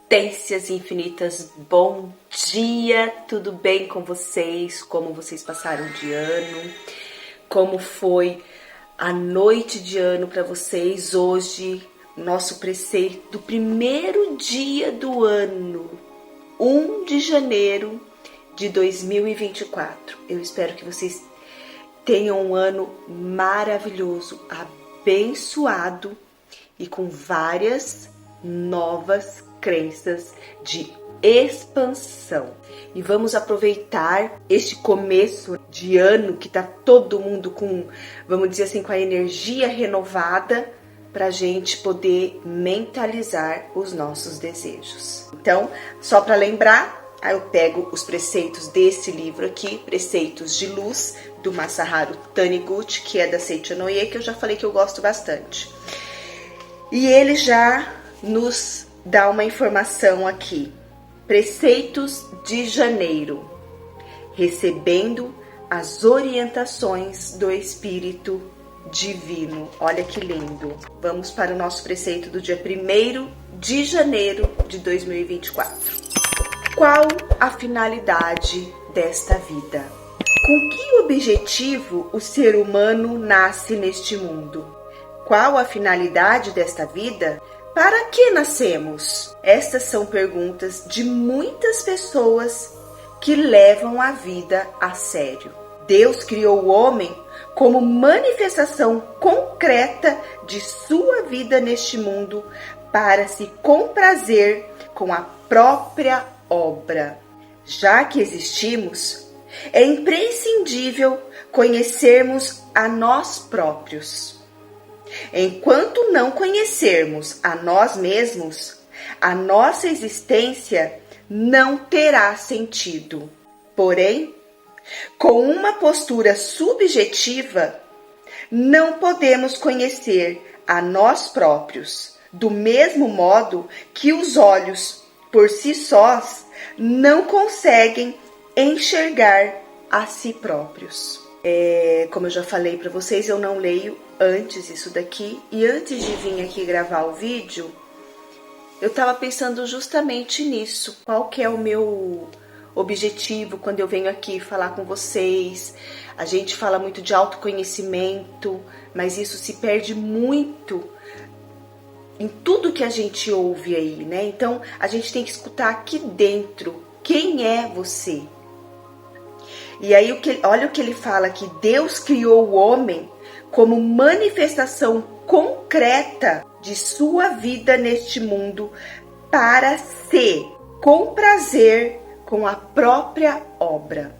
Existências infinitas, bom dia, tudo bem com vocês? Como vocês passaram de ano? Como foi a noite de ano para vocês? Hoje, nosso preceito do primeiro dia do ano, 1 de janeiro de 2024. Eu espero que vocês tenham um ano maravilhoso, abençoado e com várias novas crenças de expansão. E vamos aproveitar este começo de ano que tá todo mundo com, vamos dizer assim, com a energia renovada para a gente poder mentalizar os nossos desejos. Então, só para lembrar, eu pego os preceitos desse livro aqui, Preceitos de Luz, do Masaharu Taniguchi, que é da Seiichi Oye, que eu já falei que eu gosto bastante. E ele já nos dá uma informação aqui. Preceitos de janeiro. Recebendo as orientações do Espírito Divino. Olha que lindo. Vamos para o nosso preceito do dia 1º de janeiro de 2024. Qual a finalidade desta vida? Com que objetivo o ser humano nasce neste mundo? Qual a finalidade desta vida? Para que nascemos? Estas são perguntas de muitas pessoas que levam a vida a sério. Deus criou o homem como manifestação concreta de sua vida neste mundo para se comprazer com a própria obra. Já que existimos, é imprescindível conhecermos a nós próprios. Enquanto não conhecermos a nós mesmos, a nossa existência não terá sentido. Porém, com uma postura subjetiva, não podemos conhecer a nós próprios, do mesmo modo que os olhos, por si sós, não conseguem enxergar a si próprios. Como eu já falei para vocês, eu não leio antes isso daqui, e antes de vir aqui gravar o vídeo, eu estava pensando justamente nisso. Qual que é o meu objetivo quando eu venho aqui falar com vocês? A gente fala muito de autoconhecimento, mas isso se perde muito em tudo que a gente ouve aí, né? Então, a gente tem que escutar aqui dentro. Quem é você? E aí, olha o que ele fala aqui. Deus criou o homem como manifestação concreta de sua vida neste mundo para se comprazer com a própria obra.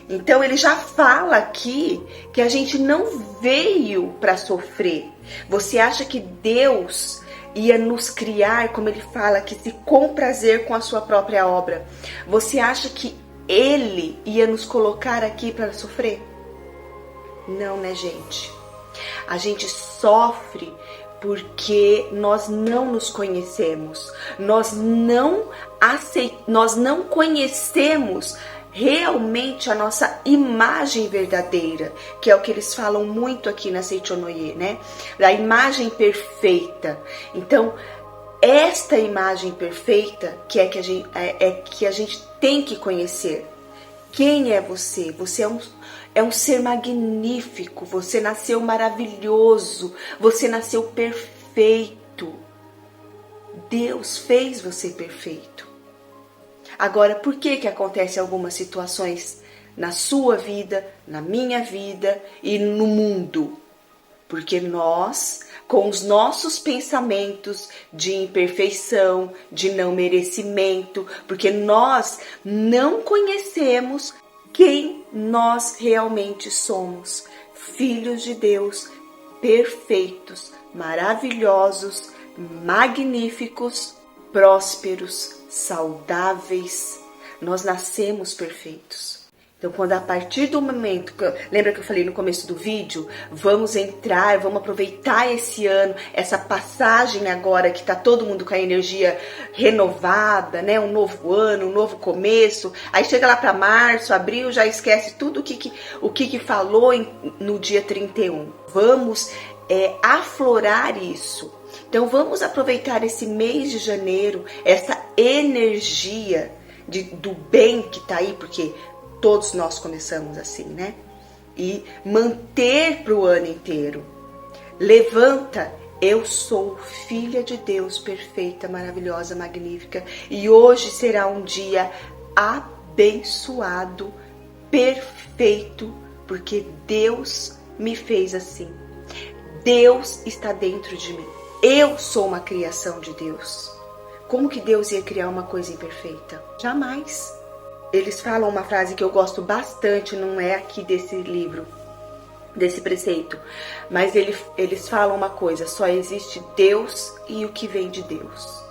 Então, ele já fala aqui que a gente não veio para sofrer. Você acha que Deus ia nos criar, como ele fala, que se comprazer com a sua própria obra? Você acha que Ele ia nos colocar aqui para sofrer? Não, né, gente? A gente sofre porque nós não nos conhecemos. Nós não conhecemos realmente a nossa imagem verdadeira, que é o que eles falam muito aqui na Seiichi Oye, né? Da imagem perfeita. Então, esta imagem perfeita que a gente tem que conhecer. Quem é você? Você é um ser magnífico. Você nasceu maravilhoso. Você nasceu perfeito. Deus fez você perfeito. Agora, por que acontecem algumas situações na sua vida, na minha vida e no mundo? Porque nós, com os nossos pensamentos de imperfeição, de não merecimento, porque nós não conhecemos quem nós realmente somos. Filhos de Deus, perfeitos, maravilhosos, magníficos, prósperos, saudáveis. Nós nascemos perfeitos. Então, quando a partir do momento, lembra que eu falei no começo do vídeo, vamos aproveitar esse ano, essa passagem agora que tá todo mundo com a energia renovada, né? Um novo ano, um novo começo. Aí chega lá para março, abril, já esquece tudo o que falou no dia 31. Vamos aflorar isso. Então vamos aproveitar esse mês de janeiro, essa energia do bem que tá aí, porque todos nós começamos assim, né? E manter para o ano inteiro. Levanta, eu sou filha de Deus, perfeita, maravilhosa, magnífica, e hoje será um dia abençoado, perfeito, porque Deus me fez assim. Deus está dentro de mim. Eu sou uma criação de Deus. Como que Deus ia criar uma coisa imperfeita? Jamais. Eles falam uma frase que eu gosto bastante, não é aqui desse livro, desse preceito, mas eles falam uma coisa: só existe Deus e o que vem de Deus.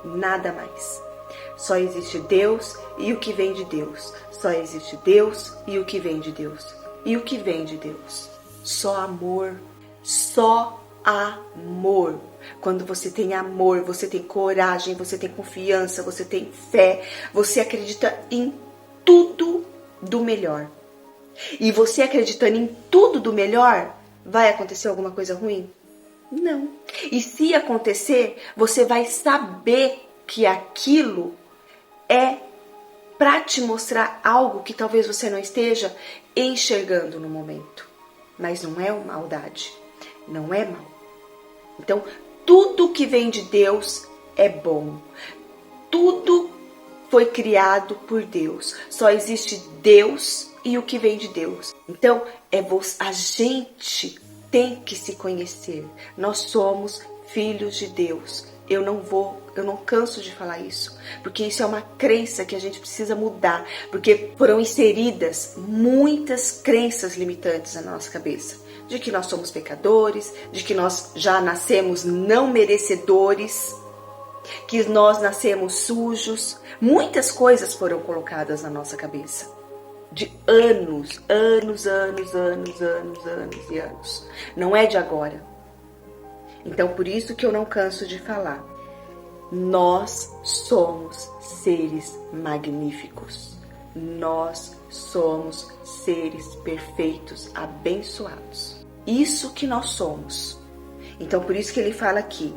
Nada mais. Só existe Deus e o que vem de Deus. Só existe Deus e o que vem de Deus. E o que vem de Deus? Só amor. Só amor. Quando você tem amor, você tem coragem, você tem confiança, você tem fé, você acredita em tudo do melhor. E você acreditando em tudo do melhor, vai acontecer alguma coisa ruim? Não. E se acontecer, você vai saber que aquilo é para te mostrar algo que talvez você não esteja enxergando no momento. Mas não é uma maldade. Não é mal. Então, tudo que vem de Deus é bom. Tudo foi criado por Deus. Só existe Deus e o que vem de Deus. Então, a gente tem que se conhecer. Nós somos filhos de Deus. Eu não canso de falar isso, porque isso é uma crença que a gente precisa mudar, porque foram inseridas muitas crenças limitantes na nossa cabeça, de que nós somos pecadores, de que nós já nascemos não merecedores, que nós nascemos sujos. Muitas coisas foram colocadas na nossa cabeça, de anos e anos. Não é de agora. Então, por isso que eu não canso de falar. Nós somos seres magníficos. Nós somos seres perfeitos, abençoados. Isso que nós somos. Então, por isso que ele fala aqui.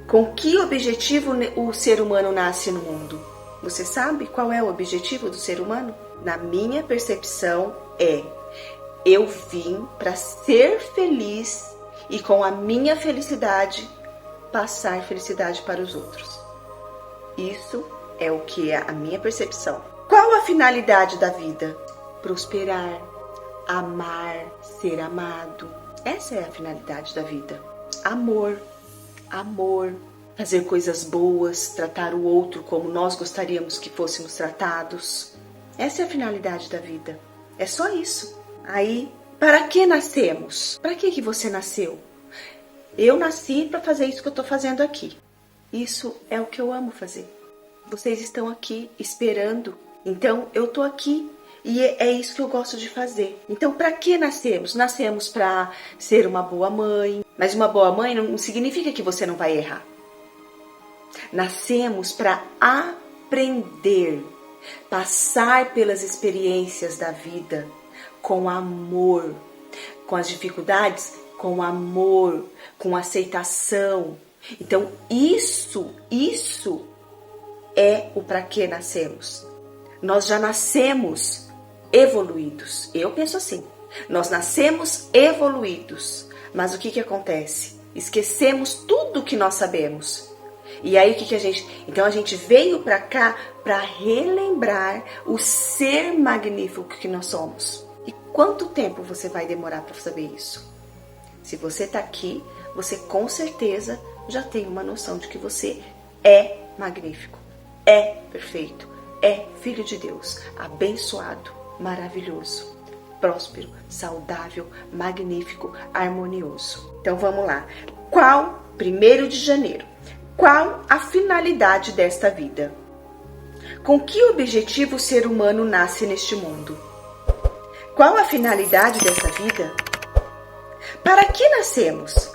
Com que objetivo o ser humano nasce no mundo? Você sabe qual é o objetivo do ser humano? Na minha percepção eu vim para ser feliz e com a minha felicidade passar felicidade para os outros. Isso é o que é a minha percepção. Qual a finalidade da vida? Prosperar, amar, ser amado. Essa é a finalidade da vida. Amor, fazer coisas boas, tratar o outro como nós gostaríamos que fôssemos tratados. Essa é a finalidade da vida. É só isso. Aí, para que nascemos? Para que você nasceu? Eu nasci para fazer isso que eu estou fazendo aqui. Isso é o que eu amo fazer. Vocês estão aqui esperando. Então, eu estou aqui e é isso que eu gosto de fazer. Então, para que nascemos? Nascemos para ser uma boa mãe. Mas uma boa mãe não significa que você não vai errar. Nascemos para aprender, passar pelas experiências da vida com amor, com as dificuldades, com amor, com aceitação. Então, isso é o para que nascemos. Nós já nascemos evoluídos. Eu penso assim. Nós nascemos evoluídos. Mas o que acontece? Esquecemos tudo que nós sabemos. E aí o que a gente... Então a gente veio para cá para relembrar o ser magnífico que nós somos. E quanto tempo você vai demorar para saber isso? Se você está aqui, você com certeza já tem uma noção de que você é magnífico, é perfeito, é filho de Deus, abençoado, maravilhoso, próspero, saudável, magnífico, harmonioso. Então vamos lá. 1º de janeiro. Qual a finalidade desta vida? Com que objetivo o ser humano nasce neste mundo? Qual a finalidade dessa vida? Para que nascemos?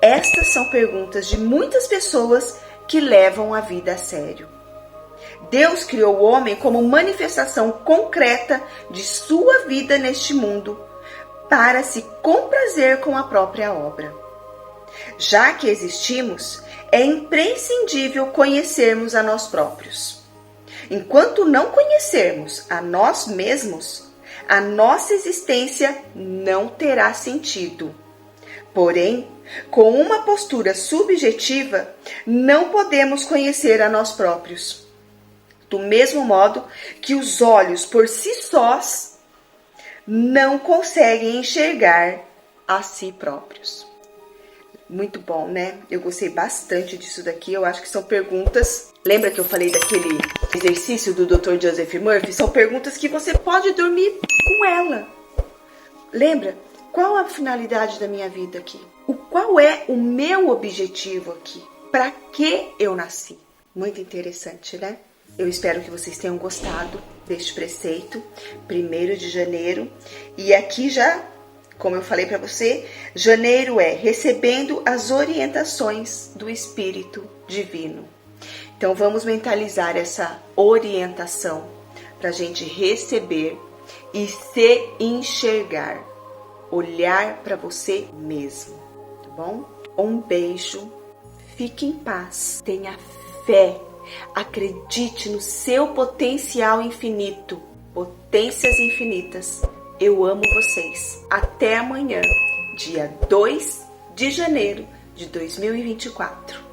Estas são perguntas de muitas pessoas que levam a vida a sério. Deus criou o homem como manifestação concreta de sua vida neste mundo para se comprazer com a própria obra. Já que existimos, é imprescindível conhecermos a nós próprios. Enquanto não conhecermos a nós mesmos, a nossa existência não terá sentido. Porém, com uma postura subjetiva, não podemos conhecer a nós próprios. Do mesmo modo que os olhos por si sós não conseguem enxergar a si próprios. Muito bom, né? Eu gostei bastante disso daqui. Eu acho que são perguntas... Lembra que eu falei daquele exercício do Dr. Joseph Murphy? São perguntas que você pode dormir com ela. Lembra? Qual a finalidade da minha vida aqui? Qual é o meu objetivo aqui? Para que eu nasci? Muito interessante, né? Eu espero que vocês tenham gostado deste preceito, 1º de janeiro. E aqui já, como eu falei para você, janeiro é recebendo as orientações do Espírito Divino. Então vamos mentalizar essa orientação para a gente receber e se enxergar. Olhar para você mesmo, tá bom? Um beijo, fique em paz, tenha fé, acredite no seu potencial infinito, potências infinitas. Eu amo vocês. Até amanhã, dia 2 de janeiro de 2024.